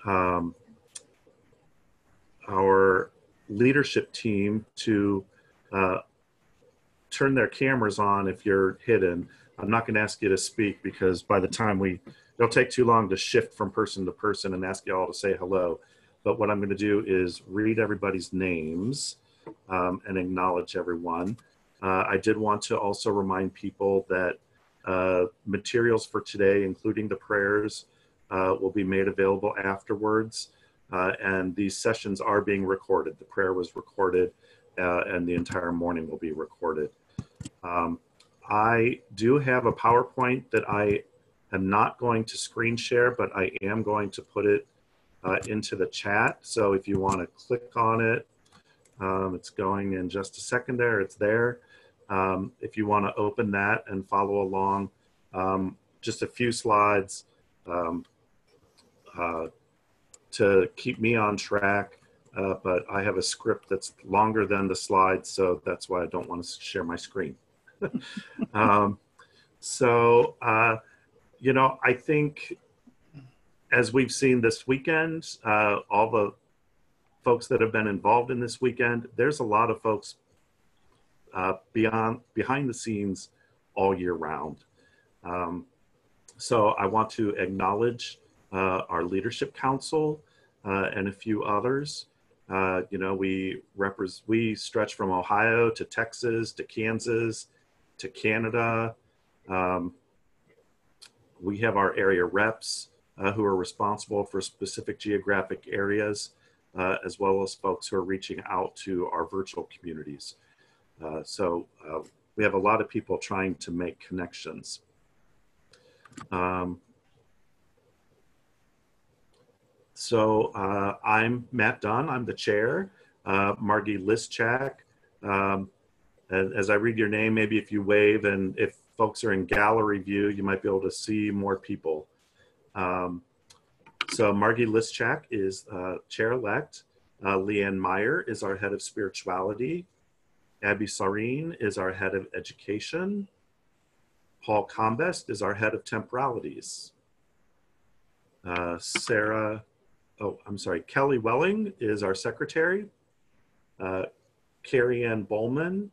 um, our leadership team to turn their cameras on if you're hidden. I'm not going to ask you to speak because by the time it'll take too long to shift from person to person and ask you all to say hello. But what I'm going to do is read everybody's names and acknowledge everyone. I did want to also remind people that materials for today, including the prayers, will be made available afterwards. And these sessions are being recorded. The prayer was recorded and the entire morning will be recorded. I do have a PowerPoint that I am not going to screen share, but I am going to put it into the chat. So if you want to click on it, it's going in just a second there, it's there. If you want to open that and follow along, just a few slides to keep me on track, but I have a script that's longer than the slides, so that's why I don't want to share my screen. You know, I think as we've seen this weekend, all the folks that have been involved in this weekend, there's a lot of folks behind the scenes all year round. So I want to acknowledge our leadership council and a few others. You know, we stretch from Ohio to Texas to Kansas to Canada. We have our area reps who are responsible for specific geographic areas, as well as folks who are reaching out to our virtual communities. So we have a lot of people trying to make connections. I'm Matt Dunn, I'm the chair. Margy Lisjak, as I read your name, maybe if you wave, and if folks are in gallery view, you might be able to see more people. So Margy Lisjak is chair-elect. Leanne Meyer is our head of spirituality. Abby Sareen is our head of education. Paul Combest is our head of temporalities. Kelly Welling is our secretary. Carrie Ann Bowman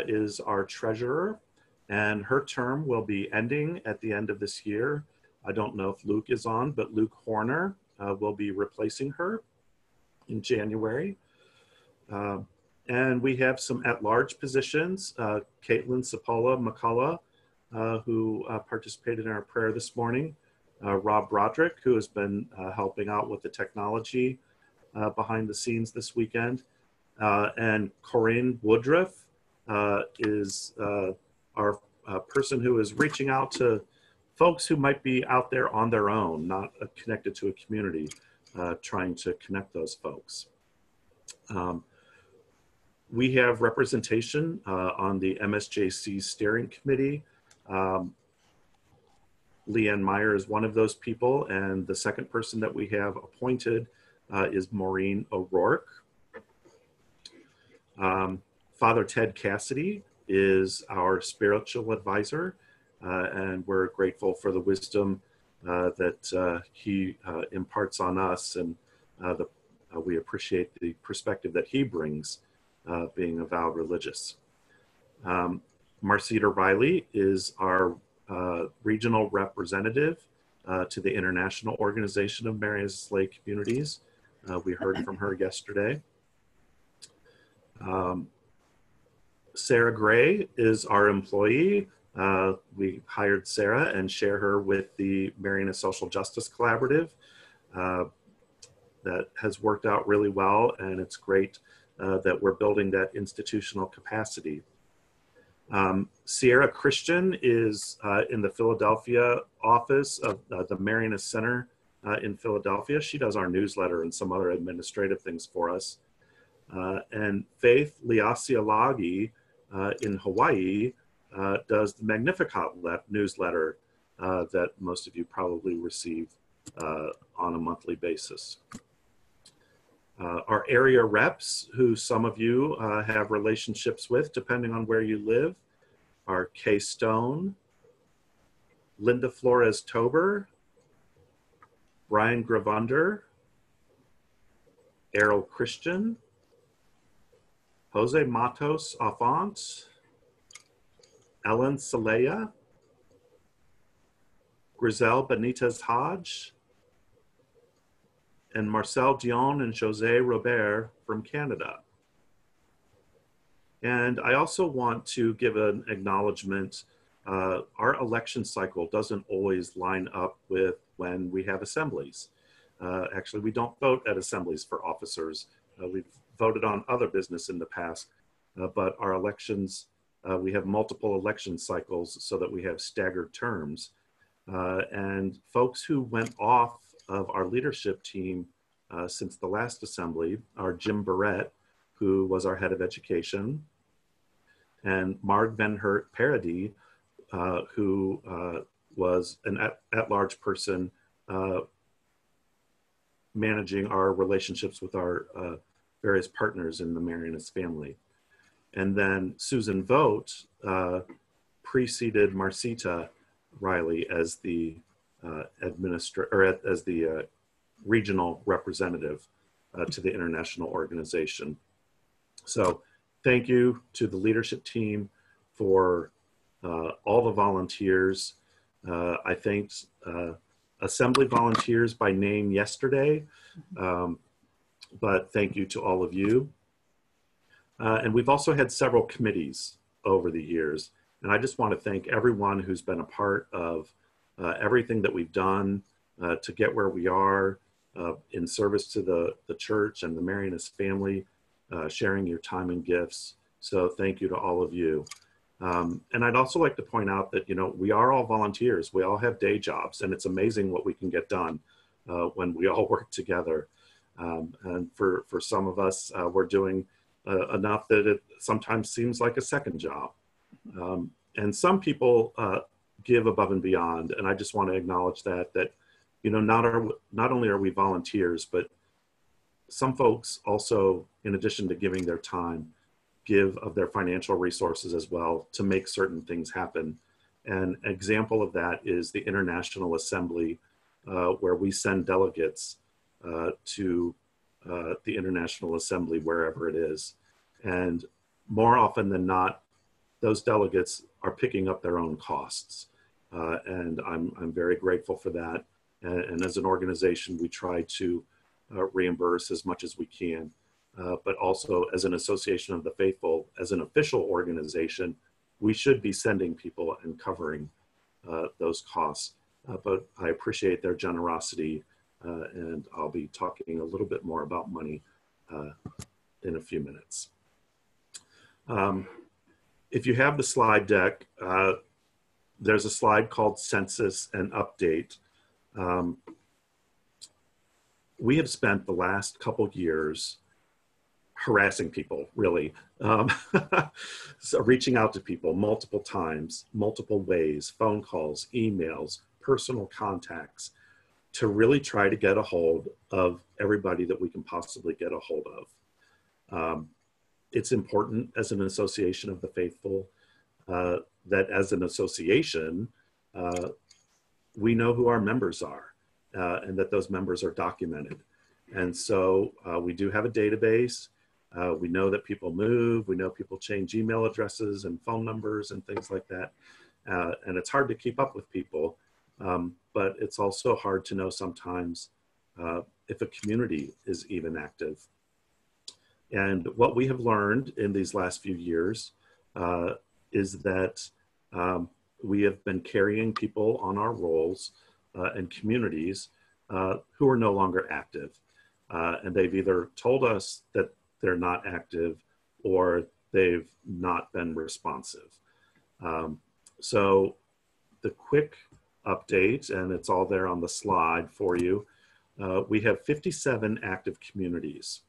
is our treasurer, and her term will be ending at the end of this year. I don't know if Luke is on, but Luke Horner will be replacing her in January. And we have some at-large positions, Caitlin Sapola McCullough, who participated in our prayer this morning, Rob Broderick, who has been helping out with the technology behind the scenes this weekend, and Corinne Woodruff is our person who is reaching out to folks who might be out there on their own, not connected to a community, trying to connect those folks. We have representation on the MSJC steering committee. Leanne Meyer is one of those people, and the second person that we have appointed is Maureen O'Rourke. Father Ted Cassidy is our spiritual advisor, and we're grateful for the wisdom that he imparts on us, and we appreciate the perspective that he brings, being a vowed religious. Marcita Riley is our regional representative to the International Organization of Marianist Lay Communities. We heard from her yesterday. Sarah Gray is our employee. We hired Sarah and share her with the Marianist Social Justice Collaborative. That has worked out really well, and it's great that we're building that institutional capacity. Sierra Christian is in the Philadelphia office of the Marianist Center in Philadelphia. She does our newsletter and some other administrative things for us. And Faith Liasialagi in Hawaii does the Magnificat newsletter that most of you probably receive on a monthly basis. Our area reps, who some of you have relationships with, depending on where you live, are Kay Stone, Linda Flores Tober, Brian Gravander, Errol Christian, Jose Matos Afont, Ellen Saleya, Grizel Benitez Hodge, and Marcel Dion and Jose Robert from Canada. And I also want to give an acknowledgement. Our election cycle doesn't always line up with when we have assemblies. Actually, we don't vote at assemblies for officers. We've voted on other business in the past, but our elections, we have multiple election cycles so that we have staggered terms. And folks who went off of our leadership team since the last assembly are Jim Barrett, who was our head of education, and Marg Van Hert Paradis, who was an at-large person managing our relationships with our various partners in the Marianist family. And then Susan Vogt preceded Marcita Riley as the as the regional representative to the international organization. So thank you to the leadership team for all the volunteers. I thanked assembly volunteers by name yesterday, but thank you to all of you. And we've also had several committees over the years. And I just want to thank everyone who's been a part of everything that we've done to get where we are in service to the church and the Marianist family, sharing your time and gifts. So thank you to all of you. And I'd also like to point out that, you know, we are all volunteers. We all have day jobs, and it's amazing what we can get done when we all work together. And for some of us, we're doing enough that it sometimes seems like a second job. And some people give above and beyond, and I just want to acknowledge that, you know, not only are we volunteers, but some folks also, in addition to giving their time, give of their financial resources as well to make certain things happen. And an example of that is the International Assembly, where we send delegates to the International Assembly, wherever it is. And more often than not, those delegates are picking up their own costs. And I'm very grateful for that. And as an organization, we try to reimburse as much as we can. But also as an association of the faithful, as an official organization, we should be sending people and covering those costs. But I appreciate their generosity, and I'll be talking a little bit more about money in a few minutes. If you have the slide deck, there's a slide called Census and Update. We have spent the last couple years harassing people, really. So reaching out to people multiple times, multiple ways, phone calls, emails, personal contacts, to really try to get a hold of everybody that we can possibly get a hold of. It's important as an association of the faithful that as an association, we know who our members are and that those members are documented. And so we do have a database. We know that people move, we know people change email addresses and phone numbers and things like that. And it's hard to keep up with people, but it's also hard to know sometimes if a community is even active. And what we have learned in these last few years is that we have been carrying people on our rolls and communities who are no longer active. And they've either told us that they're not active or they've not been responsive. So the quick update, and it's all there on the slide for you, we have 57 active communities.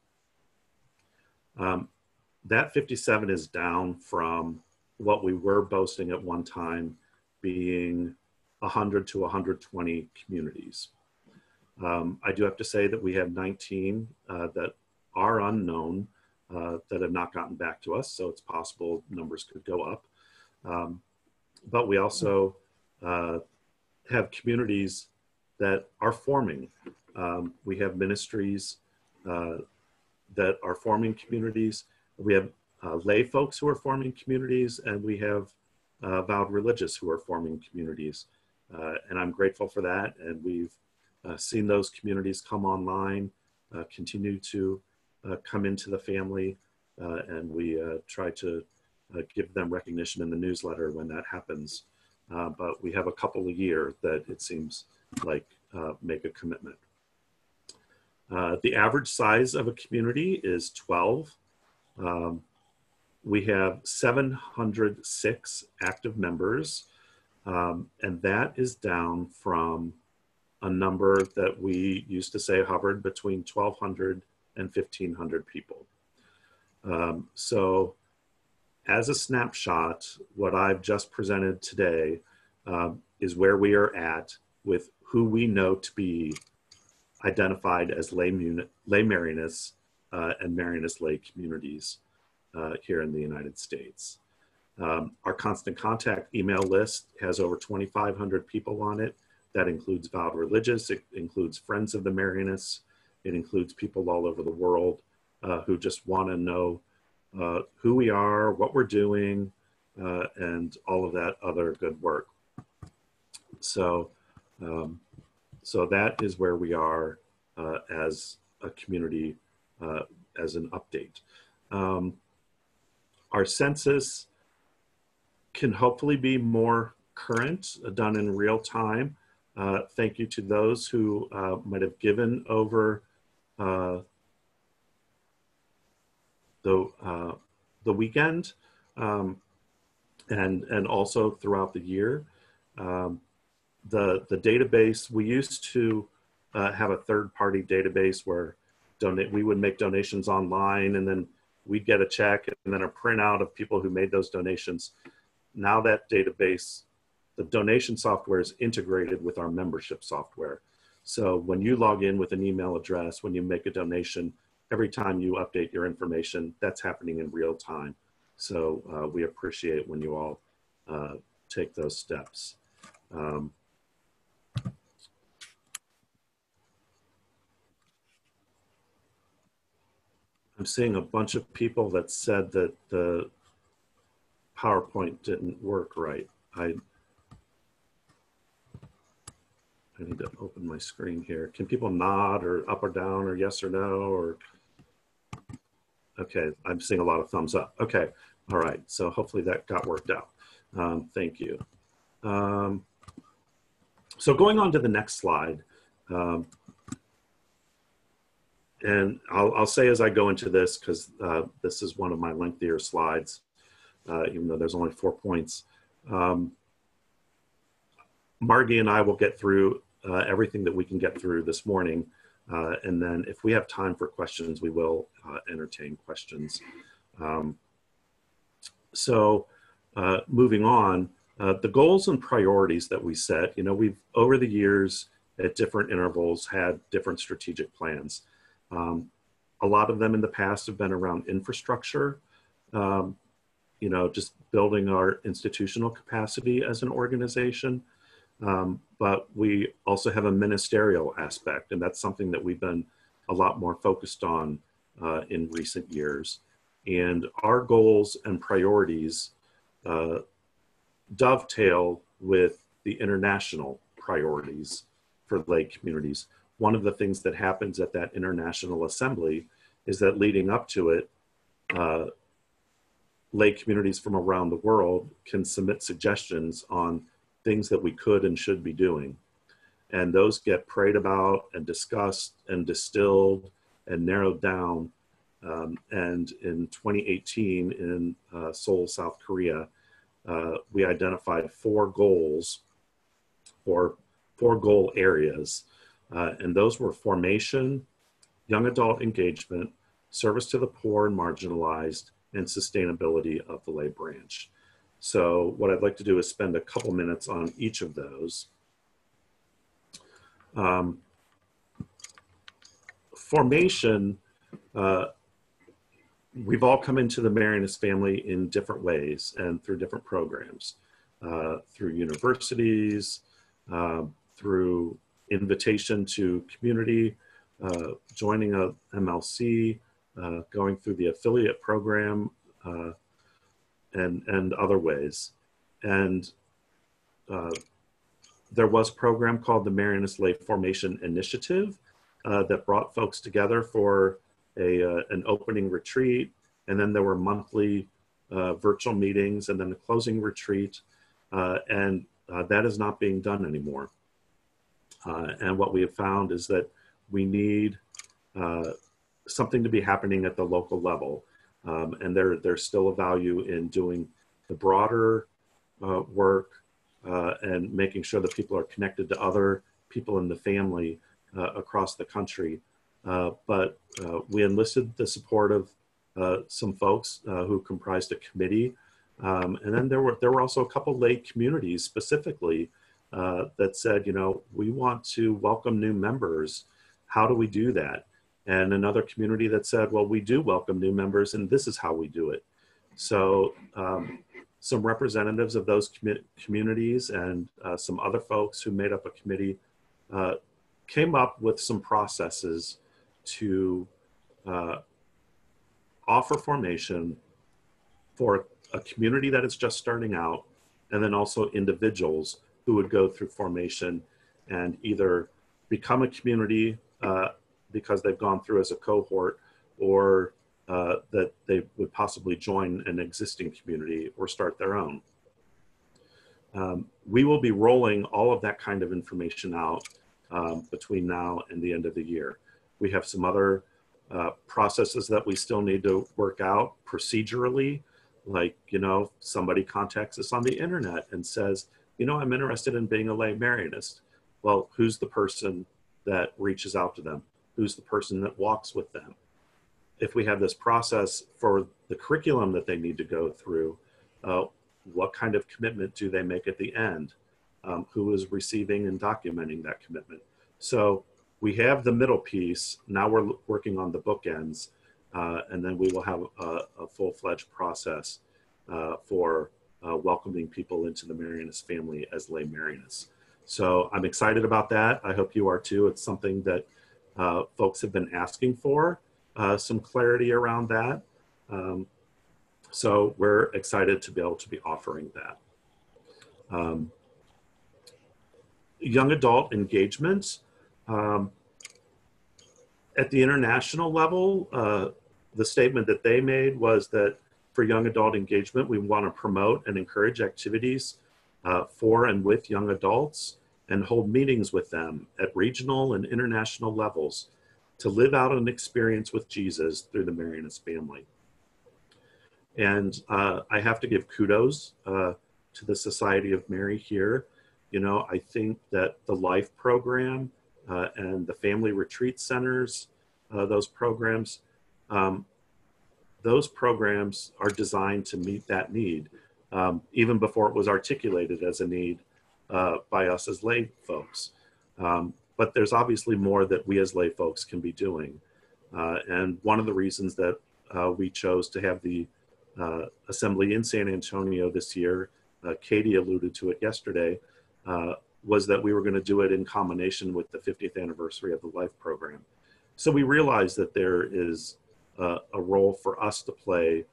That 57 is down from what we were boasting at one time being 100 to 120 communities. I do have to say that we have 19 that are unknown that have not gotten back to us, so it's possible numbers could go up. But we also have communities that are forming. We have ministries that are forming communities. We have lay folks who are forming communities, and we have vowed religious who are forming communities. And I'm grateful for that. And we've seen those communities come online, continue to come into the family, and we try to give them recognition in the newsletter when that happens. But we have a couple a year that it seems like make a commitment. The average size of a community is 12. We have 706 active members, and that is down from a number that we used to say hovered between 1,200 and 1,500 people. So as a snapshot, what I've just presented today is where we are at with who we know to be identified as lay Marianists and Marianist lay communities here in the United States. Our constant contact email list has over 2,500 people on it. That includes vowed religious, it includes friends of the Marianists, it includes people all over the world who just want to know who we are, what we're doing, and all of that other good work. So, so that is where we are as a community, as an update. Our census can hopefully be more current, done in real time. Thank you to those who might have given over the weekend and also throughout the year. The database, we used to have a third-party database where we would make donations online, and then we'd get a check and then a printout of people who made those donations. Now that database, the donation software is integrated with our membership software. So when you log in with an email address, when you make a donation, every time you update your information, that's happening in real time. So we appreciate when you all take those steps. I'm seeing a bunch of people that said that the PowerPoint didn't work right. I need to open my screen here. Can people nod or up or down or yes or no? Or okay, I'm seeing a lot of thumbs up. Okay, all right. So hopefully that got worked out. Thank you. So going on to the next slide. And I'll say as I go into this, because this is one of my lengthier slides, even though there's only 4 points. Margy and I will get through everything that we can get through this morning. And then if we have time for questions, we will entertain questions. Moving on, the goals and priorities that we set, we've over the years at different intervals had different strategic plans. A lot of them in the past have been around infrastructure, just building our institutional capacity as an organization. But we also have a ministerial aspect, and that's something that we've been a lot more focused on in recent years. And our goals and priorities dovetail with the international priorities for lay communities. One of the things that happens at that international assembly is that leading up to it, lay communities from around the world can submit suggestions on things that we could and should be doing. And those get prayed about and discussed and distilled and narrowed down. And in 2018 in Seoul, South Korea, we identified 4 goals or 4 goal areas. And those were formation, young adult engagement, service to the poor and marginalized, and sustainability of the lay branch. So what I'd like to do is spend a couple minutes on each of those. Formation, we've all come into the Marianist family in different ways and through different programs, through universities, through invitation to community, joining a MLC, going through the affiliate program, and other ways. And there was a program called the Marianist Lay Formation Initiative that brought folks together for an opening retreat, and then there were monthly virtual meetings, and then the closing retreat, and that is not being done anymore. And what we have found is that we need something to be happening at the local level. And there's still a value in doing the broader work and making sure that people are connected to other people in the family across the country. But we enlisted the support of some folks who comprised a committee. And then there were also a couple lay communities specifically that said, you know, we want to welcome new members. How do we do that? And another community that said, well, we do welcome new members, and this is how we do it. So some representatives of those communities and some other folks who made up a committee came up with some processes to offer formation for a community that is just starting out, and then also individuals who would go through formation and either become a community because they've gone through as a cohort, or that they would possibly join an existing community or start their own. We will be rolling all of that kind of information out between now and the end of the year. We have some other processes that we still need to work out procedurally, like, you know, somebody contacts us on the internet and says, you know, I'm interested in being a lay Marianist. Well, who's the person that reaches out to them? Who's the person that walks with them? If we have this process for the curriculum that they need to go through, what kind of commitment do they make at the end? Who is receiving and documenting that commitment? So we have the middle piece. Now we're working on the bookends, and then we will have a full-fledged process for welcoming people into the Marianist family as lay Marianists. So I'm excited about that. I hope you are too. It's something that folks have been asking for, some clarity around that. So we're excited to be able to be offering that. Young adult engagement. At the international level, the statement that they made was that for young adult engagement, we want to promote and encourage activities for and with young adults and hold meetings with them at regional and international levels to live out an experience with Jesus through the Marianist family. And I have to give kudos to the Society of Mary here. You know, I think that the Life program and the family retreat centers, those programs are designed to meet that need, even before it was articulated as a need by us as lay folks. But there's obviously more that we as lay folks can be doing. And one of the reasons that we chose to have the assembly in San Antonio this year, Katie alluded to it yesterday, was that we were going to do it in combination with the 50th anniversary of the Life program. So we realized that there is a role for us to play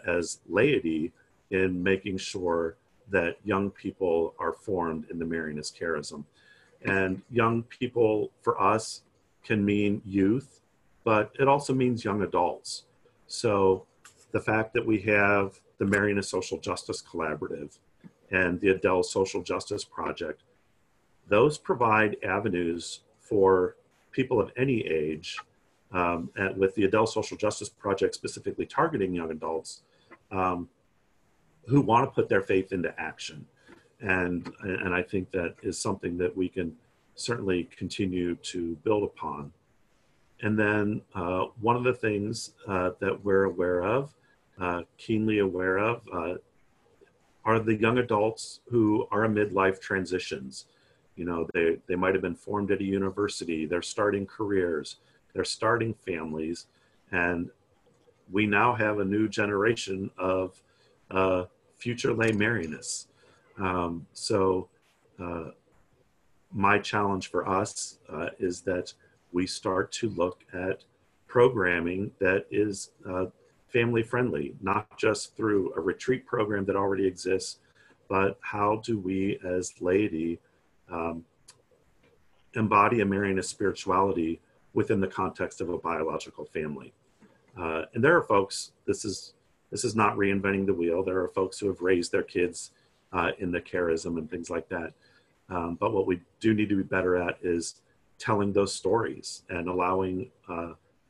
as laity in making sure that young people are formed in the Marianist charism. And young people for us can mean youth, but it also means young adults. So the fact that we have the Marianist Social Justice Collaborative and the Adele Social Justice Project, those provide avenues for people of any age, and with the Adele Social Justice Project specifically targeting young adults who want to put their faith into action. And I think that is something that we can certainly continue to build upon. And then one of the things that we're aware of, keenly aware of, are the young adults who are amid life transitions. You know, they might have been formed at a university, they're starting careers, they're starting families, and we now have a new generation of future lay Marianists. So my challenge for us is that we start to look at programming that is family friendly, not just through a retreat program that already exists, but how do we as laity embody a Marianist spirituality within the context of a biological family. And there are folks, this is not reinventing the wheel. There are folks who have raised their kids in the charism and things like that. But what we do need to be better at is telling those stories and allowing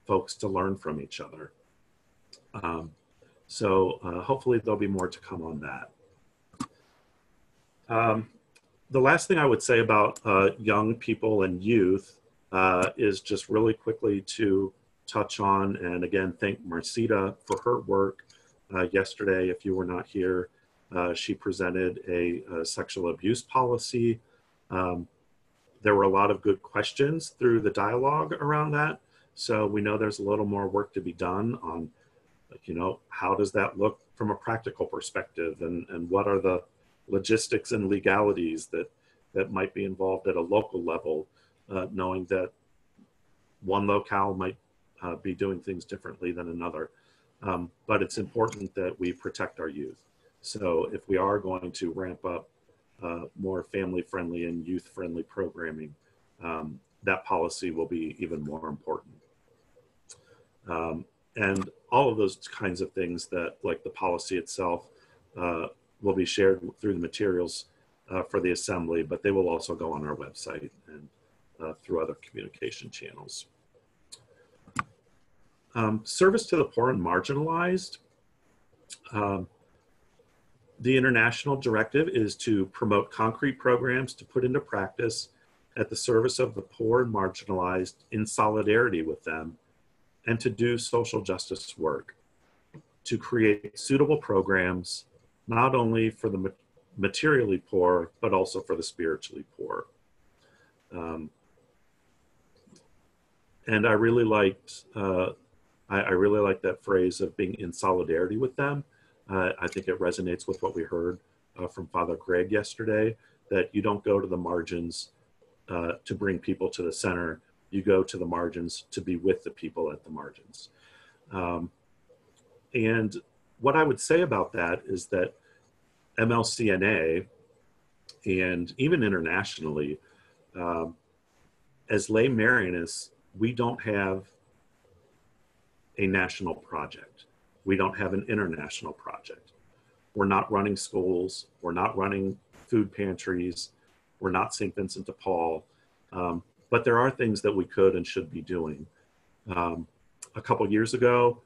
folks to learn from each other. So hopefully there'll be more to come on that. The last thing I would say about young people and youth is just really quickly to touch on, and again, thank Marcita for her work. Yesterday, if you were not here, she presented a sexual abuse policy. There were a lot of good questions through the dialogue around that. So we know there's a little more work to be done on, how does that look from a practical perspective, and what are the logistics and legalities that might be involved at a local level, knowing that one locale might be doing things differently than another. But it's important that we protect our youth. So if we are going to ramp up more family-friendly and youth-friendly programming, that policy will be even more important. And all of those kinds of things that, like the policy itself, will be shared through the materials for the assembly, but they will also go on our website and through other communication channels. Service to the poor and marginalized. The international directive is to promote concrete programs to put into practice at the service of the poor and marginalized in solidarity with them, and to do social justice work, to create suitable programs, not only for the materially poor, but also for the spiritually poor. And I really liked, I really like that phrase of being in solidarity with them. I think it resonates with what we heard from Father Greg yesterday, that you don't go to the margins to bring people to the center. You go to the margins to be with the people at the margins. And what I would say about that is that MLC-NA, and even internationally, as lay Marianists, we don't have a national project. We don't have an international project. We're not running schools. We're not running food pantries. We're not St. Vincent de Paul. But there are things that we could and should be doing. A couple years ago,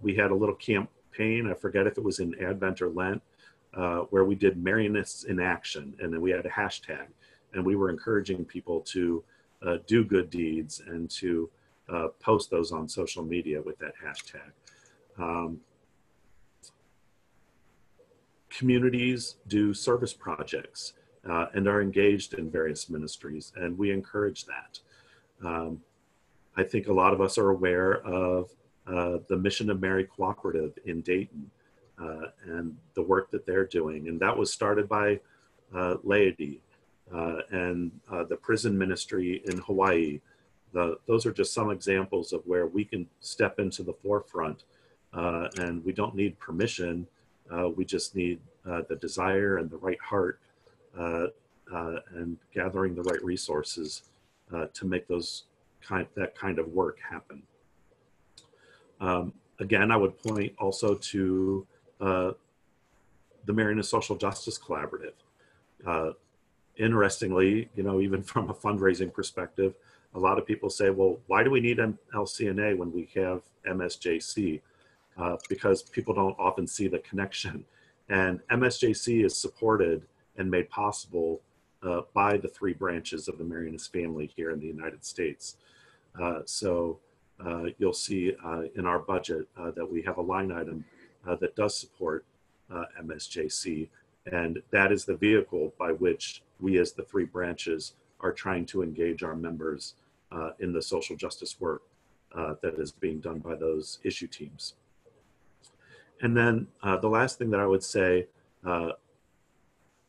we had a little campaign, I forget if it was in Advent or Lent, where we did Marianists in Action, and then we had a hashtag, and we were encouraging people to do good deeds and to post those on social media with that hashtag. Communities do service projects and are engaged in various ministries, and we encourage that. I think a lot of us are aware of the Mission of Mary Cooperative in Dayton and the work that they're doing, and that was started by laity, and the prison ministry in Hawaii. Those are just some examples of where we can step into the forefront, and we don't need permission. We just need the desire and the right heart, and gathering the right resources to make that kind of work happen. Again, I would point also to the Marianist Social Justice Collaborative. Interestingly, even from a fundraising perspective, a lot of people say, well, why do we need MLC-NA when we have MSJC? Because people don't often see the connection. And MSJC is supported and made possible by the three branches of the Marianist family here in the United States. So you'll see in our budget that we have a line item that does support MSJC, and that is the vehicle by which we as the three branches are trying to engage our members in the social justice work that is being done by those issue teams. And then the last thing that I would say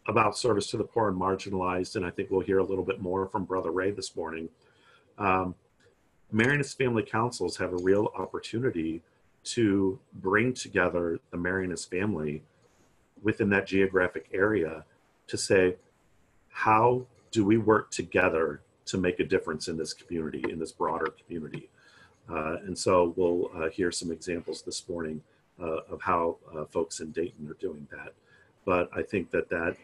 about service to the poor and marginalized, and I think we'll hear a little bit more from Brother Ray this morning. Marianist family councils have a real opportunity to bring together the Marianist family within that geographic area to say, how do we work together to make a difference in this community, in this broader community? And so we'll hear some examples this morning of how folks in Dayton are doing that. But I think that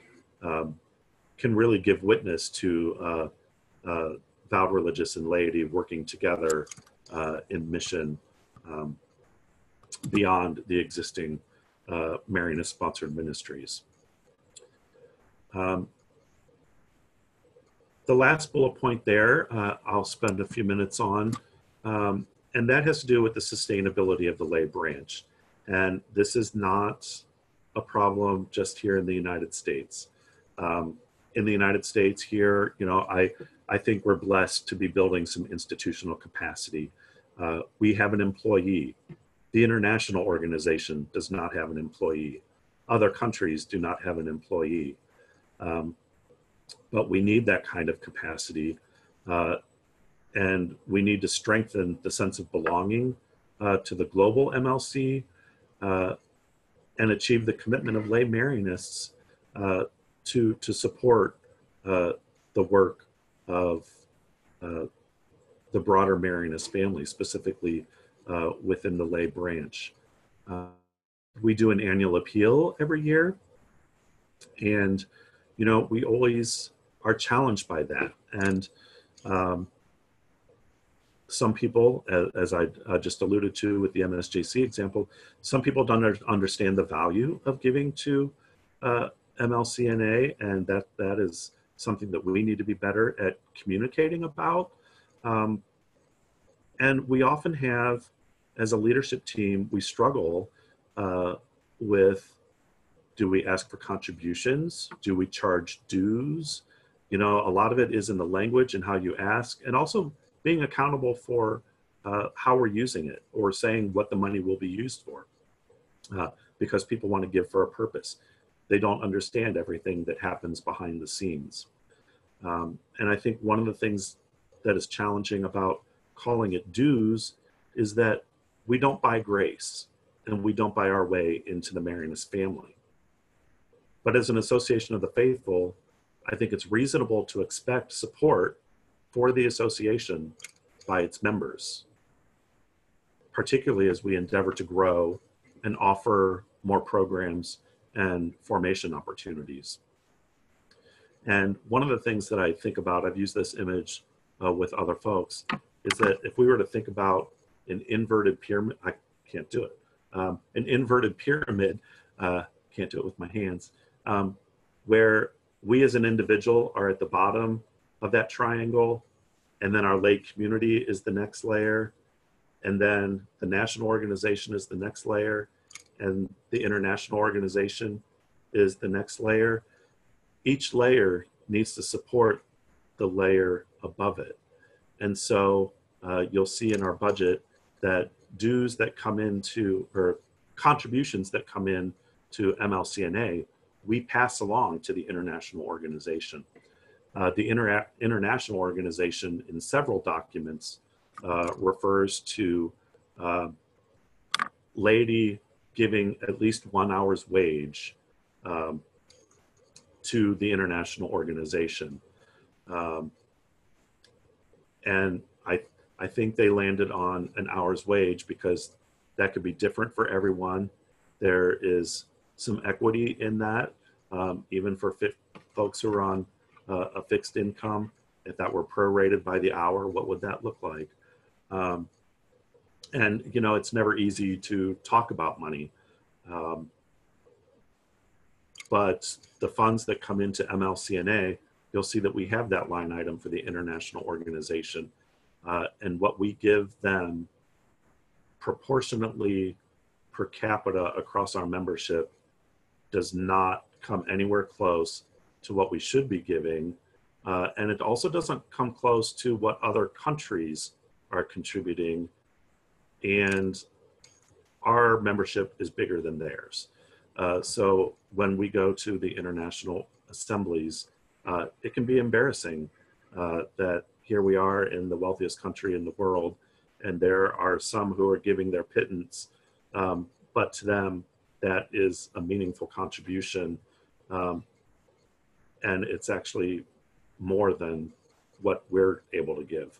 can really give witness to vowed religious and laity working together in mission beyond the existing Marianist-sponsored ministries. The last bullet point there, I'll spend a few minutes on, and that has to do with the sustainability of the lay branch. And this is not a problem just here in the United States. In the United States here, you know, I think we're blessed to be building some institutional capacity. We have an employee. The international organization does not have an employee. Other countries do not have an employee. But we need that kind of capacity. And we need to strengthen the sense of belonging to the global MLC and achieve the commitment of lay Marianists to support the work of the broader Marianist family, specifically within the lay branch. We do an annual appeal every year, and you know, we always are challenged by that. And some people, as I just alluded to with the MSJC example, some people don't understand the value of giving to MLC-NA, and that is something that we need to be better at communicating about. And we often have, as a leadership team, we struggle with, do we ask for contributions? Do we charge dues? You know, a lot of it is in the language and how you ask, and also being accountable for how we're using it, or saying what the money will be used for, because people want to give for a purpose. They don't understand everything that happens behind the scenes. And I think one of the things that is challenging about calling it dues is that we don't buy grace, and we don't buy our way into the Marianist family. But as an association of the faithful, I think it's reasonable to expect support for the association by its members, particularly as we endeavor to grow and offer more programs and formation opportunities. And one of the things that I think about, I've used this image with other folks, is that if we were to think about an inverted pyramid, I can't do it, an inverted pyramid, can't do it with my hands, where we as an individual are at the bottom of that triangle, and then our lay community is the next layer, and then the national organization is the next layer, and the international organization is the next layer. Each layer needs to support the layer above it. And so you'll see in our budget that dues that come into, or contributions that come in to MLC-NA, we pass along to the international organization. The international organization in several documents refers to laity giving at least 1 hour's wage to the international organization. And I think they landed on an hour's wage because that could be different for everyone. There is some equity in that, even for folks who are on a fixed income. If that were prorated by the hour, what would that look like? And you know, it's never easy to talk about money, but the funds that come into MLC-NA, you'll see that we have that line item for the international organization, and what we give them proportionately per capita across our membership does not come anywhere close to what we should be giving. And it also doesn't come close to what other countries are contributing. And our membership is bigger than theirs. So when we go to the international assemblies, it can be embarrassing that here we are in the wealthiest country in the world, and there are some who are giving their pittance, but to them, that is a meaningful contribution, and it's actually more than what we're able to give.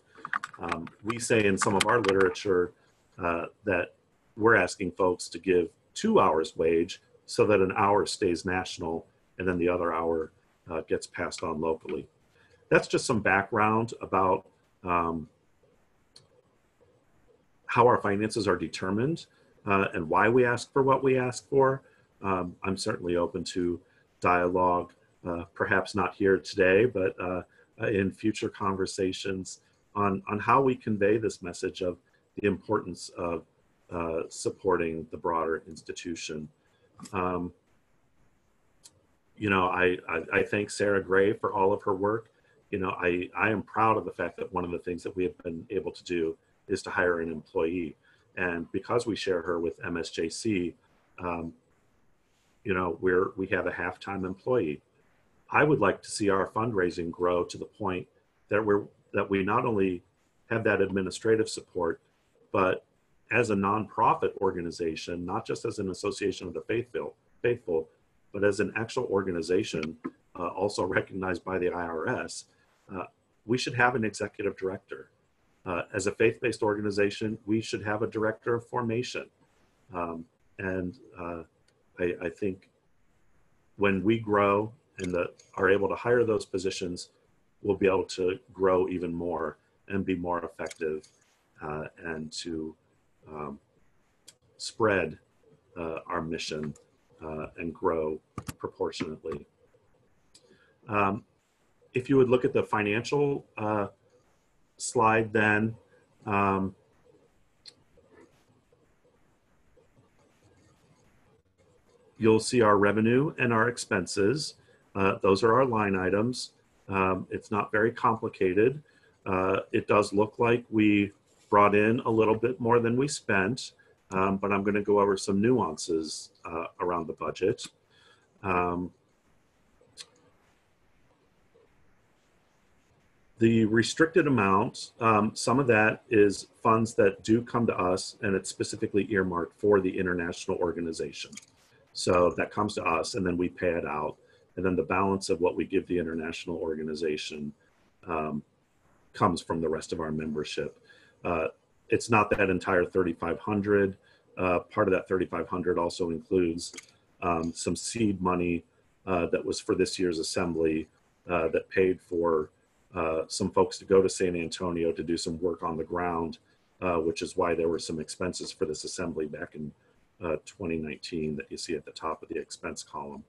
We say in some of our literature that we're asking folks to give 2 hours wage so that an hour stays national and then the other hour gets passed on locally. That's just some background about how our finances are determined and why we ask for what we ask for. I'm certainly open to dialogue, perhaps not here today, but in future conversations on how we convey this message of the importance of supporting the broader institution. You know, I thank Sarah Gray for all of her work. You know, I am proud of the fact that one of the things that we have been able to do is to hire an employee. And because we share her with MSJC, you know, we have a half-time employee. I would like to see our fundraising grow to the point that we not only have that administrative support, but as a nonprofit organization, not just as an association of the faithful, but as an actual organization, also recognized by the IRS, we should have an executive director. As a faith-based organization, we should have a director of formation. I think when we grow and are able to hire those positions, we'll be able to grow even more and be more effective and to spread our mission and grow proportionately. If you would look at the financial slide then, you'll see our revenue and our expenses. Those are our line items. It's not very complicated. It does look like we brought in a little bit more than we spent, but I'm going to go over some nuances around the budget. The restricted amount, some of that is funds that do come to us, and it's specifically earmarked for the international organization. So that comes to us, and then we pay it out. And then the balance of what we give the international organization comes from the rest of our membership. It's not that entire $3,500. Part of that $3,500 also includes some seed money that was for this year's assembly that paid for some folks to go to San Antonio to do some work on the ground, which is why there were some expenses for this assembly back in 2019 that you see at the top of the expense column.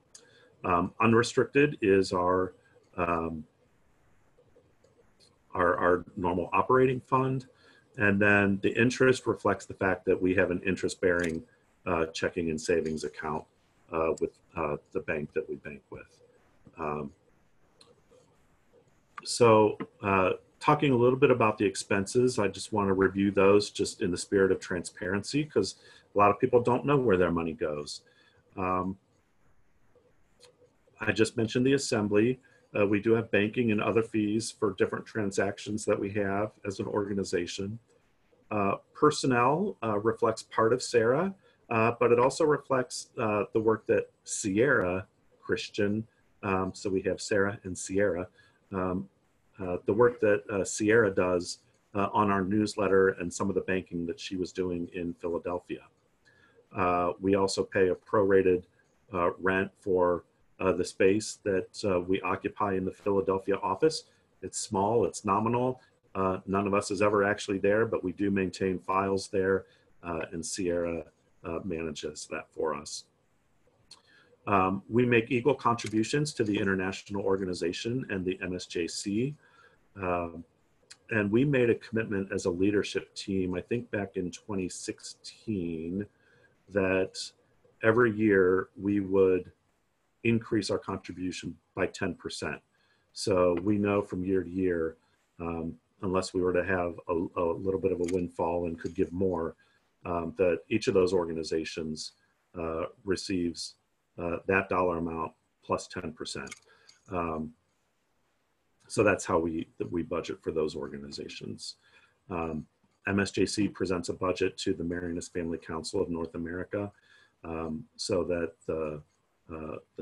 Unrestricted is our normal operating fund. And then the interest reflects the fact that we have an interest-bearing checking and savings account with the bank that we bank with. Talking a little bit about the expenses, I just want to review those just in the spirit of transparency, because a lot of people don't know where their money goes. I just mentioned the assembly. We do have banking and other fees for different transactions that we have as an organization. Personnel reflects part of Sarah, but it also reflects the work that Sierra Christian, so we have Sarah and Sierra, the work that Sierra does on our newsletter and some of the banking that she was doing in Philadelphia. We also pay a prorated rent for the space that we occupy in the Philadelphia office. It's small, it's nominal. None of us is ever actually there, but we do maintain files there, and Sierra manages that for us. We make equal contributions to the international organization and the MSJC. And we made a commitment as a leadership team, I think back in 2016, that every year we would increase our contribution by 10%. So we know from year to year, unless we were to have a little bit of a windfall and could give more, that each of those organizations receives that dollar amount plus 10%. So that's how we budget for those organizations. MSJC presents a budget to the Marianist Family Council of North America, so that the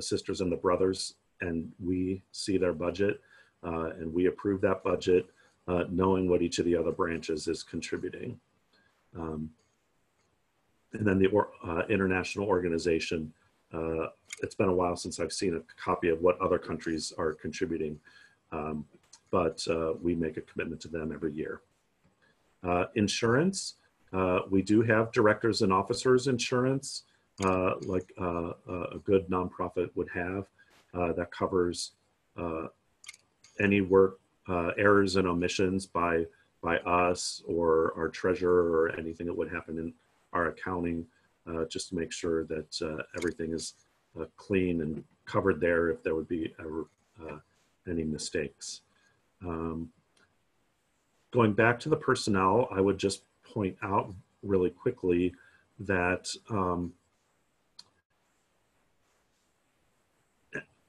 sisters and the brothers and we see their budget, and we approve that budget, knowing what each of the other branches is contributing. And then the international organization, it's been a while since I've seen a copy of what other countries are contributing, but we make a commitment to them every year. Insurance, we do have directors and officers insurance, like a good nonprofit would have, that covers any work errors and omissions by us or our treasurer or anything that would happen in our accounting, just to make sure that everything is clean and covered there if there would be ever any mistakes. Going back to the personnel, I would just point out really quickly that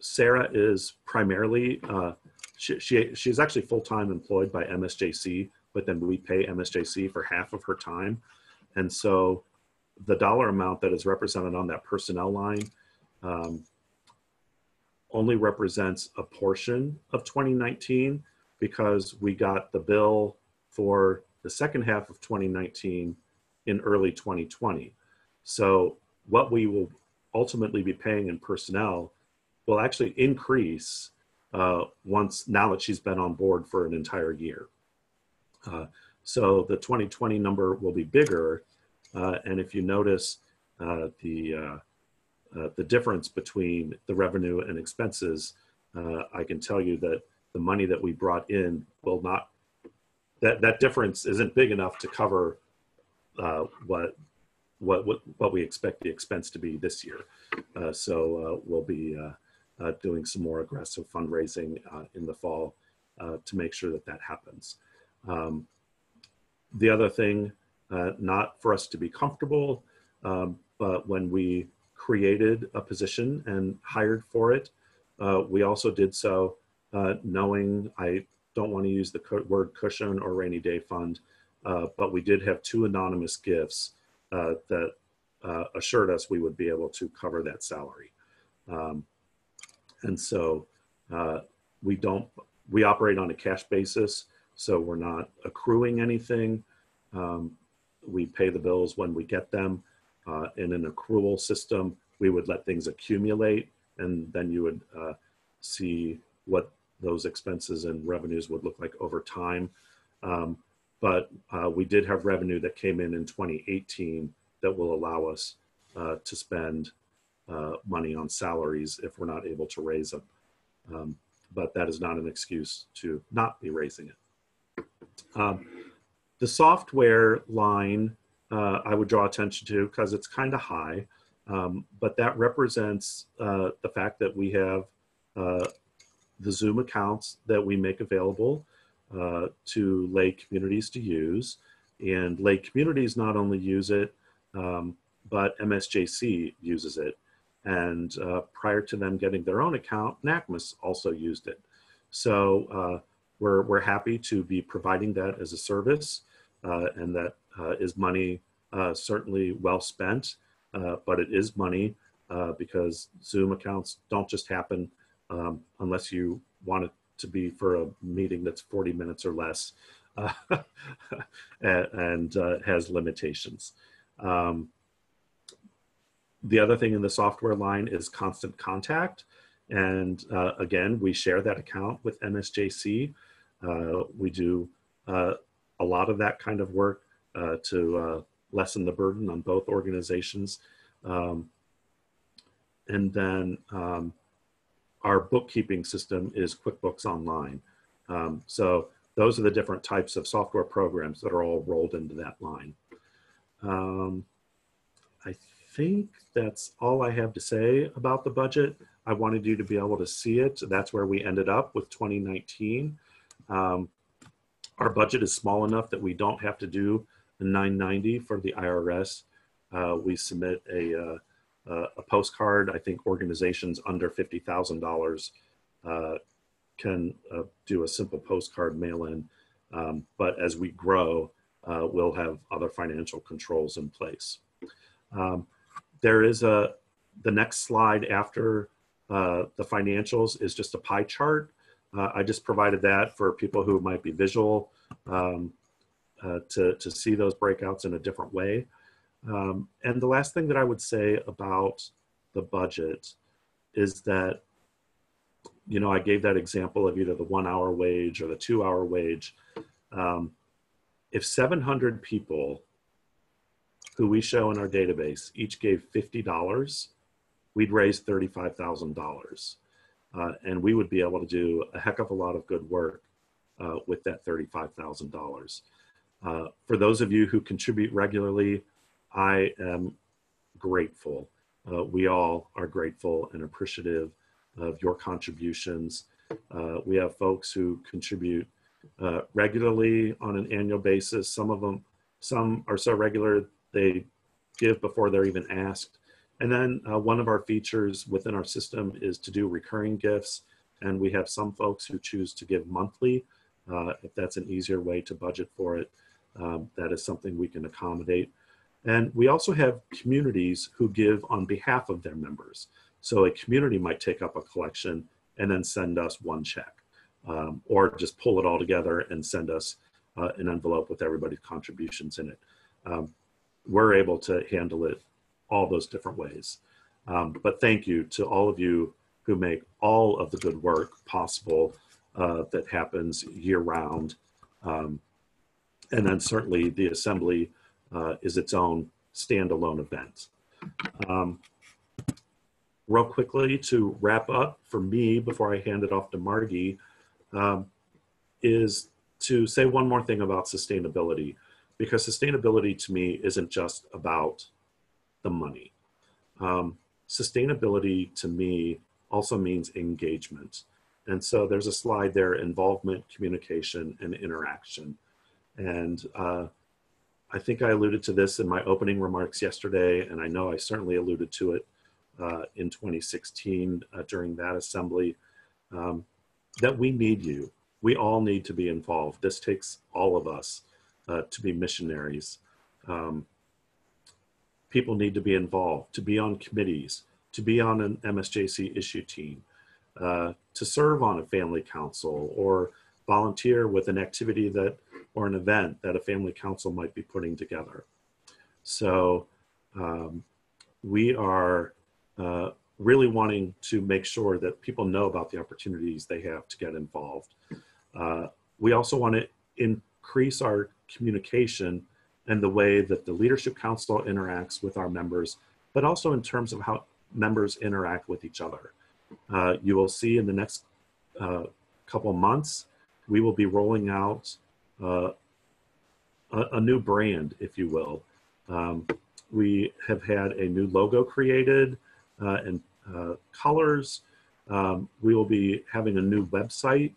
Sarah is primarily, she's actually full-time employed by MSJC, but then we pay MSJC for half of her time. And so the dollar amount that is represented on that personnel line only represents a portion of 2019, because we got the bill for the second half of 2019 in early 2020. So what we will ultimately be paying in personnel will actually increase now that she's been on board for an entire year. So the 2020 number will be bigger. And if you notice the difference between the revenue and expenses, I can tell you that the money that we brought in will not, that difference isn't big enough to cover what we expect the expense to be this year. So we'll be doing some more aggressive fundraising in the fall to make sure that that happens. The other thing, not for us to be comfortable, but when we created a position and hired for it, we also did so knowing, I don't want to use the word cushion or rainy day fund, but we did have 2 anonymous gifts that assured us we would be able to cover that salary. And so we operate on a cash basis, so we're not accruing anything. We pay the bills when we get them. In an accrual system, we would let things accumulate, and then you would see what those expenses and revenues would look like over time. But we did have revenue that came in 2018 that will allow us to spend money on salaries if we're not able to raise them. But that is not an excuse to not be raising it. The software line, I would draw attention to because it's kind of high, but that represents the fact that we have the Zoom accounts that we make available to lay communities to use. And lay communities not only use it, but MSJC uses it. And prior to them getting their own account, NACMS also used it. So we're happy to be providing that as a service, and that is money certainly well spent, but it is money because Zoom accounts don't just happen unless you want it to be for a meeting that's 40 minutes or less and has limitations. The other thing in the software line is constant contact. And again, we share that account with MSJC. We do a lot of that kind of work to lessen the burden on both organizations. And then our bookkeeping system is QuickBooks Online. So those are the different types of software programs that are all rolled into that line. I think that's all I have to say about the budget. I wanted you to be able to see it. That's where we ended up with 2019. Our budget is small enough that we don't have to do the 990 for the IRS. We submit a postcard. I think organizations under $50,000 can do a simple postcard mail-in. But as we grow, we'll have other financial controls in place. There is the next slide after the financials is just a pie chart. I just provided that for people who might be visual to see those breakouts in a different way. And the last thing that I would say about the budget is that, you know, I gave that example of either the 1 hour wage or the 2 hour wage. If 700 people who we show in our database each gave $50, we'd raise $35,000. And we would be able to do a heck of a lot of good work with that $35,000. For those of you who contribute regularly, I am grateful. We all are grateful and appreciative of your contributions. We have folks who contribute regularly on an annual basis. Some are so regular they give before they're even asked. And then one of our features within our system is to do recurring gifts. And we have some folks who choose to give monthly. If that's an easier way to budget for it, that is something we can accommodate. And we also have communities who give on behalf of their members. So a community might take up a collection and then send us one check, or just pull it all together and send us an envelope with everybody's contributions in it. We're able to handle it all those different ways. But thank you to all of you who make all of the good work possible that happens year round. And then certainly the assembly is its own standalone event. Real quickly to wrap up for me before I hand it off to Margy, is to say one more thing about sustainability, because sustainability to me isn't just about the money. Sustainability to me also means engagement. And so there's a slide there, involvement, communication, and interaction. And I think I alluded to this in my opening remarks yesterday, and I know I certainly alluded to it in 2016 during that assembly, that we need you. We all need to be involved. This takes all of us to be missionaries. People need to be involved, to be on committees, to be on an MSJC issue team, to serve on a family council, or volunteer with an activity that, or an event that a family council might be putting together. So we are really wanting to make sure that people know about the opportunities they have to get involved. We also want to increase our communication and the way that the Leadership Council interacts with our members, but also in terms of how members interact with each other. You will see in the next couple months, we will be rolling out a new brand, if you will. We have had a new logo created and colors. We will be having a new website.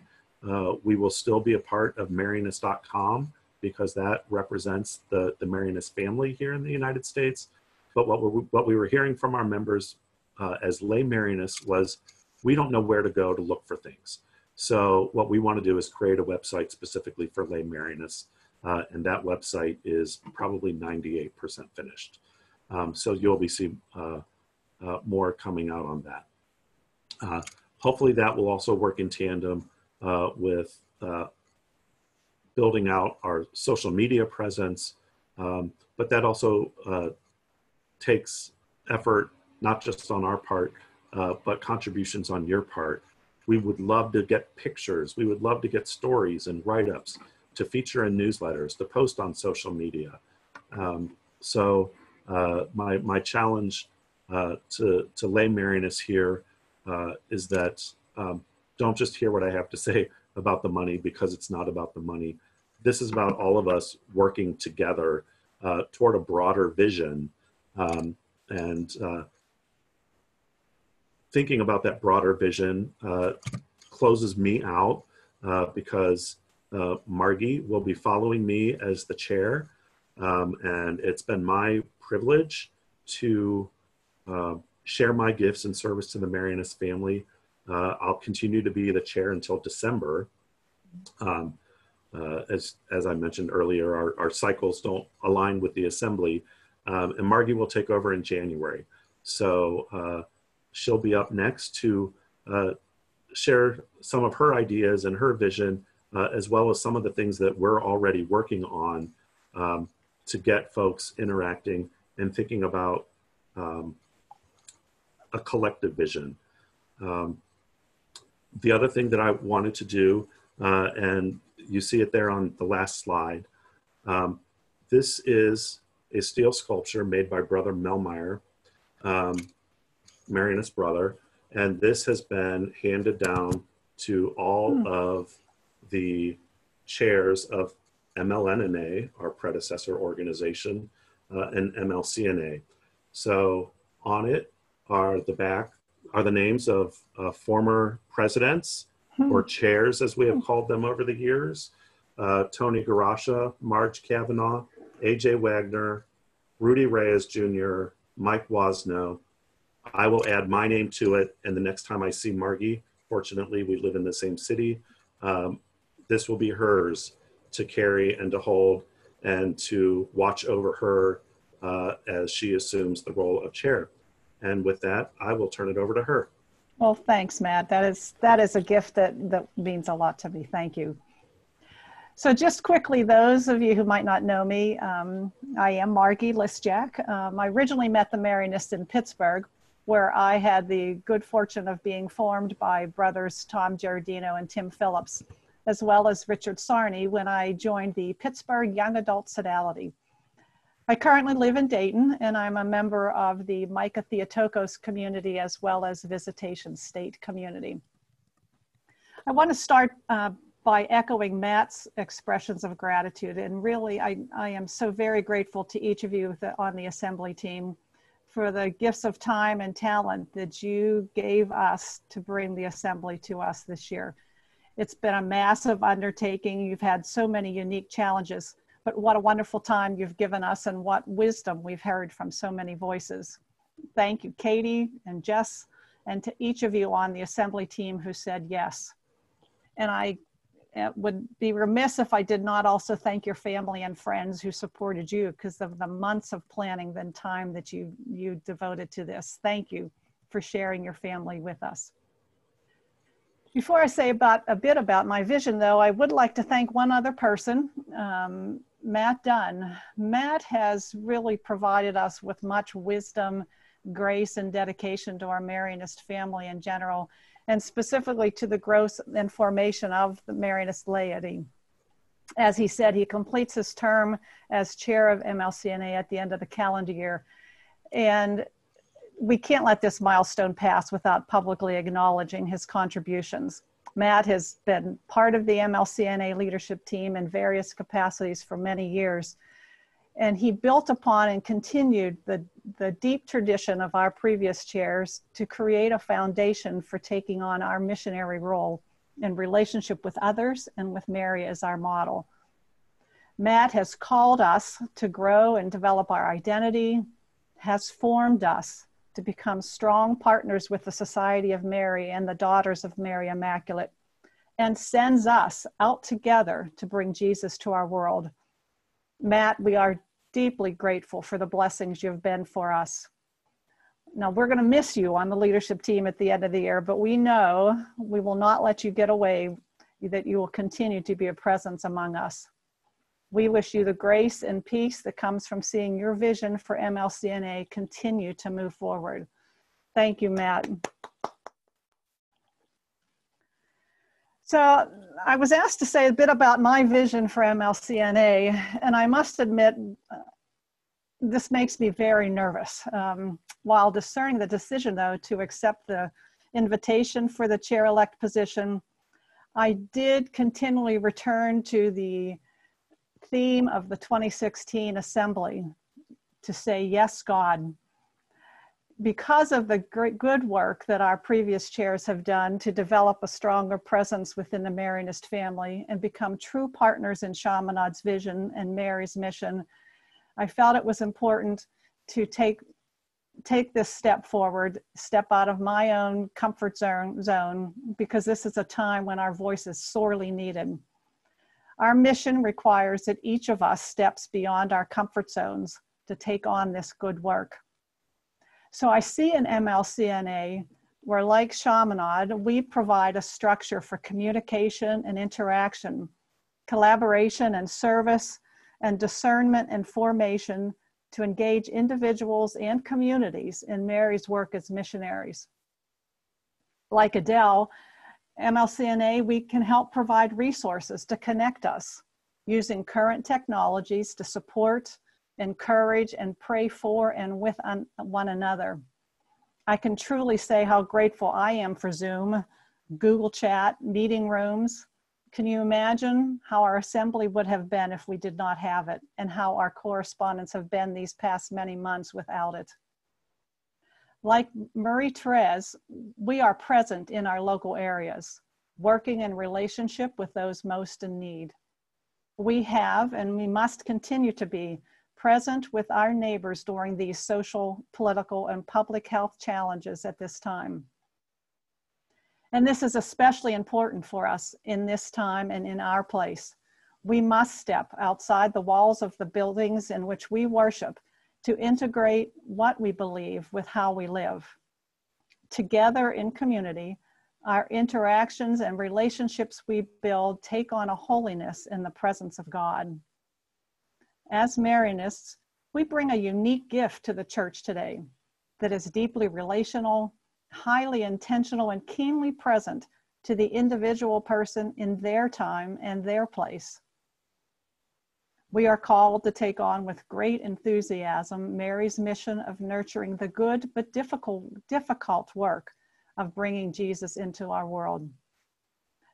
We will still be a part of Marianist.com because that represents the Marianist family here in the United States. But what we were hearing from our members as lay Marianists was, we don't know where to go to look for things. So what we want to do is create a website specifically for lay Marianists, and that website is probably 98% finished. So you'll be seeing more coming out on that. Hopefully that will also work in tandem with building out our social media presence, but that also takes effort, not just on our part, but contributions on your part. We would love to get pictures. We would love to get stories and write-ups to feature in newsletters, to post on social media. So my challenge to lay Marianists here is that don't just hear what I have to say about the money, because it's not about the money. This is about all of us working together toward a broader vision, and thinking about that broader vision closes me out because Margy will be following me as the chair, and it's been my privilege to share my gifts and service to the Marianist family I'll continue to be the chair until December. As I mentioned earlier, our cycles don't align with the assembly, and Margy will take over in January. So she'll be up next to share some of her ideas and her vision, as well as some of the things that we're already working on to get folks interacting and thinking about a collective vision. The other thing that I wanted to do, and you see it there on the last slide, this is a steel sculpture made by Brother Melmeyer, Marianist brother, and this has been handed down to all of the chairs of MLN-NA, our predecessor organization, and MLC-NA. So on it are the names of former presidents or chairs, as we have called them over the years: Tony Garasha, Marge Kavanaugh, A.J. Wagner, Rudy Reyes Jr., Mike Wasno. I will add my name to it, and the next time I see Margy, fortunately we live in the same city, this will be hers to carry and to hold and to watch over her as she assumes the role of chair. And with that, I will turn it over to her. Well, thanks, Matt. That is a gift that means a lot to me. Thank you. So just quickly, those of you who might not know me, I am Margy Lisjak. I originally met the Marianists in Pittsburgh, where I had the good fortune of being formed by brothers Tom Giardino and Tim Phillips, as well as Richard Sarney, when I joined the Pittsburgh Young Adult Sodality. I currently live in Dayton, and I'm a member of the Micah Theotokos community, as well as Visitation State community. I want to start by echoing Matt's expressions of gratitude. And really, I am so very grateful to each of you on the assembly team for the gifts of time and talent that you gave us to bring the assembly to us this year. It's been a massive undertaking. You've had so many unique challenges, but what a wonderful time you've given us and what wisdom we've heard from so many voices. Thank you, Katie and Jess, and to each of you on the assembly team who said yes. And I would be remiss if I did not also thank your family and friends who supported you because of the months of planning and time that you devoted to this. Thank you for sharing your family with us. Before I say a bit about my vision, though, I would like to thank one other person, Matt Dunn. Matt has really provided us with much wisdom, grace, and dedication to our Marianist family in general, and specifically to the growth and formation of the Marianist laity. As he said, he completes his term as chair of MLC-NA at the end of the calendar year. And we can't let this milestone pass without publicly acknowledging his contributions. Matt has been part of the MLC-NA leadership team in various capacities for many years. And he built upon and continued the deep tradition of our previous chairs to create a foundation for taking on our missionary role in relationship with others and with Mary as our model. Matt has called us to grow and develop our identity, has formed us to become strong partners with the Society of Mary and the Daughters of Mary Immaculate, and sends us out together to bring Jesus to our world. Matt, we are deeply grateful for the blessings you've been for us. Now, we're going to miss you on the leadership team at the end of the year, but we know we will not let you get away, that you will continue to be a presence among us. We wish you the grace and peace that comes from seeing your vision for MLC-NA continue to move forward. Thank you, Matt. So I was asked to say a bit about my vision for MLC-NA, and I must admit, this makes me very nervous. While discerning the decision, though, to accept the invitation for the chair-elect position, I did continually return to the theme of the 2016 assembly to say, yes, God. Because of the great good work that our previous chairs have done to develop a stronger presence within the Marianist family and become true partners in Chaminade's vision and Mary's mission, I felt it was important to take take this step forward, step out of my own comfort zone, because this is a time when our voice is sorely needed. Our mission requires that each of us steps beyond our comfort zones to take on this good work. So I see in MLC-NA where, like Chaminade, we provide a structure for communication and interaction, collaboration and service, and discernment and formation to engage individuals and communities in Mary's work as missionaries. Like Adele, MLC-NA, we can help provide resources to connect us using current technologies to support, encourage, and pray for and with one another. I can truly say how grateful I am for Zoom, Google Chat, meeting rooms. Can you imagine how our assembly would have been if we did not have it, and how our correspondence have been these past many months without it? Like Marie-Therese, we are present in our local areas, working in relationship with those most in need. We have, and we must continue to be, present with our neighbors during these social, political, and public health challenges at this time. And this is especially important for us in this time and in our place. We must step outside the walls of the buildings in which we worship to integrate what we believe with how we live. Together in community, our interactions and relationships we build take on a holiness in the presence of God. As Marianists, we bring a unique gift to the church today that is deeply relational, highly intentional, and keenly present to the individual person in their time and their place. We are called to take on with great enthusiasm Mary's mission of nurturing the good but difficult work of bringing Jesus into our world.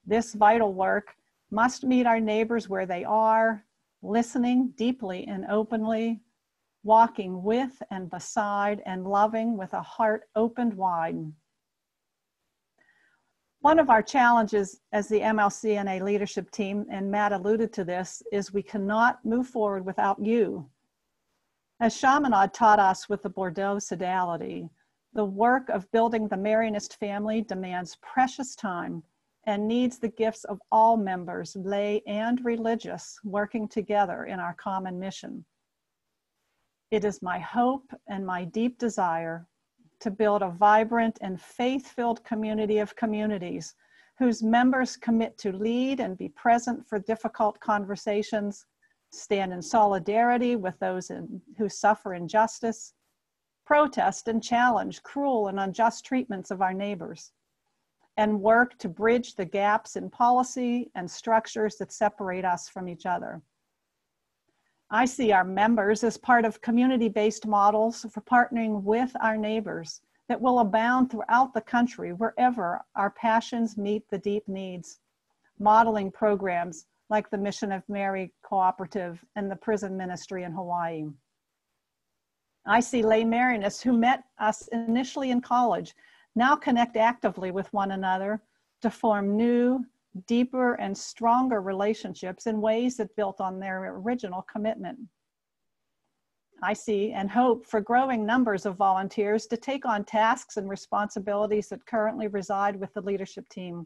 This vital work must meet our neighbors where they are, listening deeply and openly, walking with and beside, and loving with a heart opened wide. One of our challenges as the MLC-NA leadership team, and Matt alluded to this, is we cannot move forward without you. As Chaminade taught us with the Bordeaux Sodality, the work of building the Marianist family demands precious time and needs the gifts of all members, lay and religious, working together in our common mission. It is my hope and my deep desire to build a vibrant and faith-filled community of communities whose members commit to lead and be present for difficult conversations, stand in solidarity with those who suffer injustice, protest and challenge cruel and unjust treatments of our neighbors, and work to bridge the gaps in policy and structures that separate us from each other. I see our members as part of community-based models for partnering with our neighbors that will abound throughout the country wherever our passions meet the deep needs, modeling programs like the Mission of Mary Cooperative and the Prison Ministry in Hawaii. I see lay Marianists who met us initially in college now connect actively with one another to form new, deeper, and stronger relationships in ways that built on their original commitment. I see and hope for growing numbers of volunteers to take on tasks and responsibilities that currently reside with the leadership team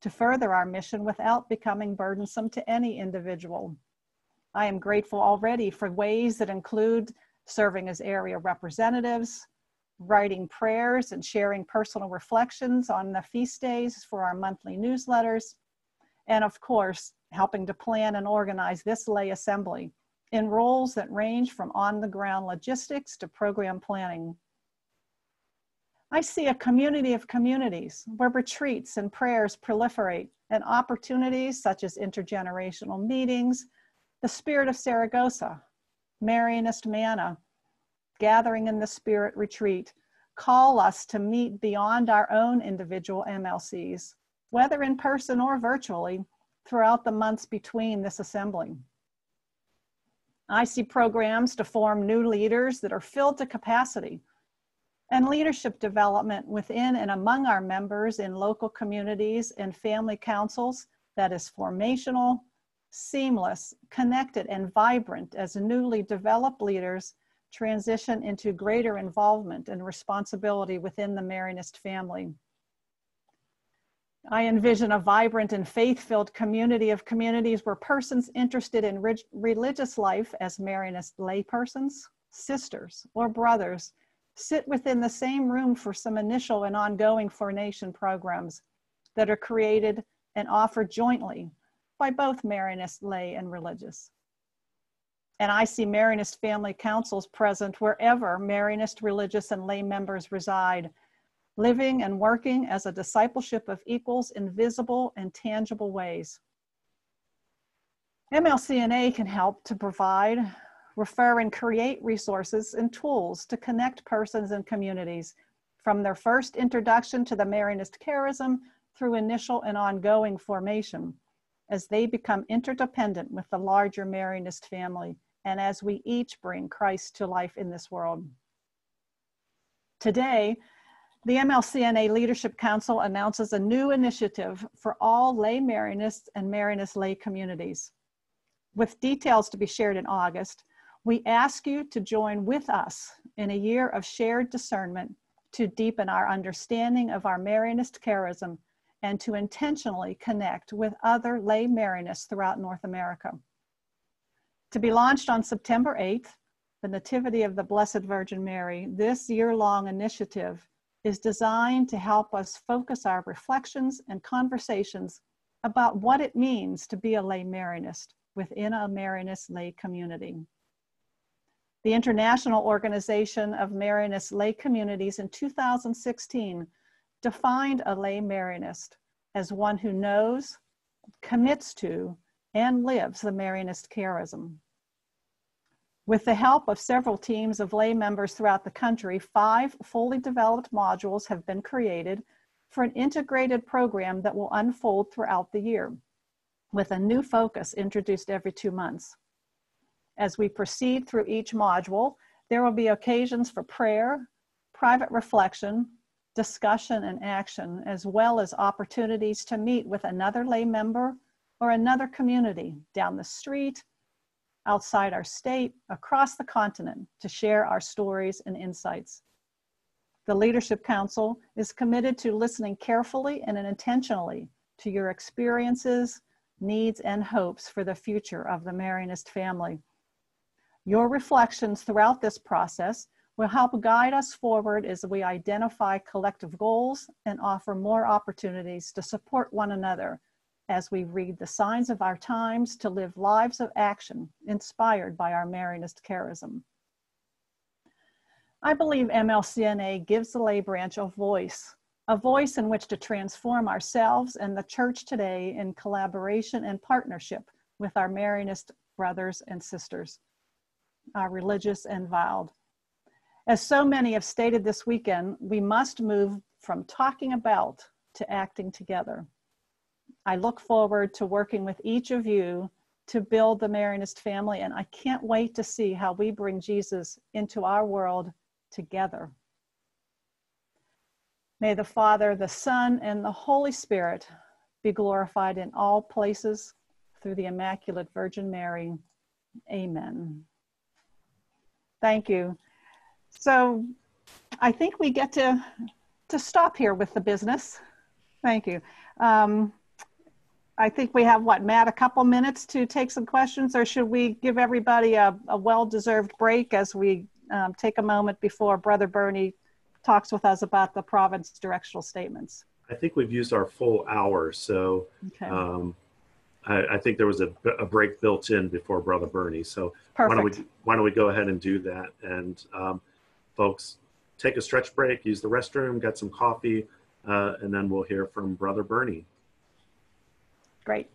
to further our mission without becoming burdensome to any individual. I am grateful already for ways that include serving as area representatives, writing prayers and sharing personal reflections on the feast days for our monthly newsletters, and of course, helping to plan and organize this lay assembly in roles that range from on-the-ground logistics to program planning. I see a community of communities where retreats and prayers proliferate, and opportunities such as intergenerational meetings, the Spirit of Saragossa, Marianist Manna, Gathering in the Spirit retreat, call us to meet beyond our own individual MLCs, whether in person or virtually, throughout the months between this assembly. I see programs to form new leaders that are filled to capacity, and leadership development within and among our members in local communities and family councils that is formational, seamless, connected, and vibrant as newly developed leaders transition into greater involvement and responsibility within the Marianist family. I envision a vibrant and faith-filled community of communities where persons interested in religious life as Marianist laypersons, sisters, or brothers sit within the same room for some initial and ongoing formation programs that are created and offered jointly by both Marianist lay and religious. And I see Marianist family councils present wherever Marianist religious and lay members reside, living and working as a discipleship of equals in visible and tangible ways. MLC-NA can help to provide, refer, and create resources and tools to connect persons and communities from their first introduction to the Marianist charism through initial and ongoing formation as they become interdependent with the larger Marianist family and as we each bring Christ to life in this world. Today, the MLC-NA Leadership Council announces a new initiative for all lay Marianists and Marianist lay communities. With details to be shared in August, we ask you to join with us in a year of shared discernment to deepen our understanding of our Marianist charism and to intentionally connect with other lay Marianists throughout North America. To be launched on September 8th, the Nativity of the Blessed Virgin Mary, this year-long initiative is designed to help us focus our reflections and conversations about what it means to be a lay Marianist within a Marianist lay community. The International Organization of Marianist Lay Communities in 2016 defined a lay Marianist as one who knows, commits to, and lives the Marianist charism. With the help of several teams of lay members throughout the country, 5 fully developed modules have been created for an integrated program that will unfold throughout the year, with a new focus introduced every 2 months. As we proceed through each module, there will be occasions for prayer, private reflection, discussion, and action, as well as opportunities to meet with another lay member or another community down the street, outside our state, across the continent, to share our stories and insights. The Leadership Council is committed to listening carefully and intentionally to your experiences, needs, and hopes for the future of the Marianist family. Your reflections throughout this process will help guide us forward as we identify collective goals and offer more opportunities to support one another as we read the signs of our times to live lives of action inspired by our Marianist charism. I believe MLC-NA gives the lay branch a voice in which to transform ourselves and the church today in collaboration and partnership with our Marianist brothers and sisters, our religious and vowed. As so many have stated this weekend, we must move from talking about to acting together. I look forward to working with each of you to build the Marianist family, and I can't wait to see how we bring Jesus into our world together. May the Father, the Son, and the Holy Spirit be glorified in all places through the Immaculate Virgin Mary. Amen. Thank you. So I think we get to stop here with the business. Thank you. I think we have, what, Matt, a couple minutes to take some questions, or should we give everybody a well-deserved break as we take a moment before Brother Bernie talks with us about the province directional statements? I think we've used our full hour, so okay. I think there was a break built in before Brother Bernie. So why don't we go ahead and do that? And folks, take a stretch break, use the restroom, get some coffee, and then we'll hear from Brother Bernie. Great.